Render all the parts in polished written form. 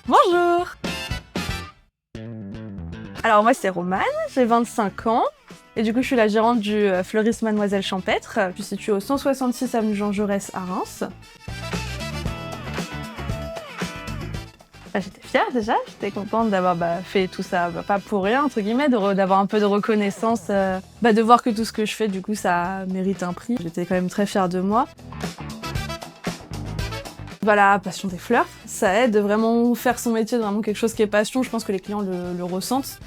Bonjour! Alors moi c'est Romane, j'ai 25 ans et du coup je suis la gérante du fleuriste Mademoiselle Champêtre. Je suis située au 166 avenue Jean Jaurès à Reims. J'étais fière déjà, j'étais contente d'avoir fait tout ça, pas pour rien entre guillemets, d'avoir un peu de reconnaissance, de voir que tout ce que je fais du coup ça mérite un prix. J'étais quand même très fière de moi. La passion des fleurs, ça aide vraiment faire son métier de vraiment quelque chose qui est passion, je pense que les clients le ressentent.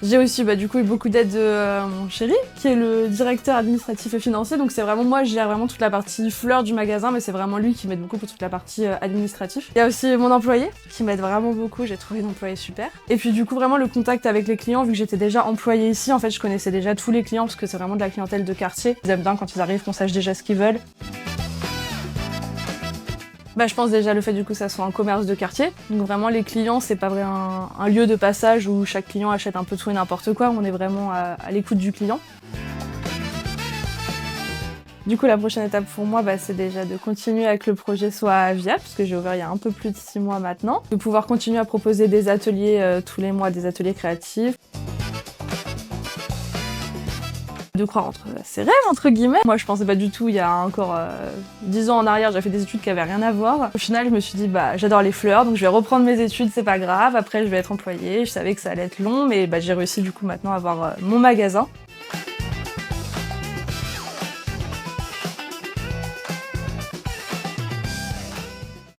J'ai aussi du coup eu beaucoup d'aide de mon chéri, qui est le directeur administratif et financier, donc c'est vraiment moi, je gère vraiment toute la partie fleurs du magasin, mais c'est vraiment lui qui m'aide beaucoup pour toute la partie administrative. Il y a aussi mon employé, qui m'aide vraiment beaucoup, j'ai trouvé une employée super. Et puis du coup vraiment le contact avec les clients, vu que j'étais déjà employée ici, en fait je connaissais déjà tous les clients, parce que c'est vraiment de la clientèle de quartier. Ils aiment bien quand ils arrivent qu'on sache déjà ce qu'ils veulent. Je pense déjà le fait du coup que ça soit un commerce de quartier. Donc vraiment les clients, c'est pas vraiment un lieu de passage où chaque client achète un peu tout et n'importe quoi, on est vraiment à l'écoute du client. Du coup la prochaine étape pour moi c'est déjà de continuer à que le projet soit viable, parce que j'ai ouvert il y a un peu plus de 6 mois maintenant. De pouvoir continuer à proposer des ateliers tous les mois, des ateliers créatifs. De croire entre ses rêves, entre guillemets. Moi, je pensais pas du tout, il y a encore 10 ans en arrière, j'ai fait des études qui avaient rien à voir. Au final, je me suis dit, j'adore les fleurs, donc je vais reprendre mes études, c'est pas grave. Après, je vais être employée, je savais que ça allait être long, mais j'ai réussi du coup maintenant à avoir mon magasin.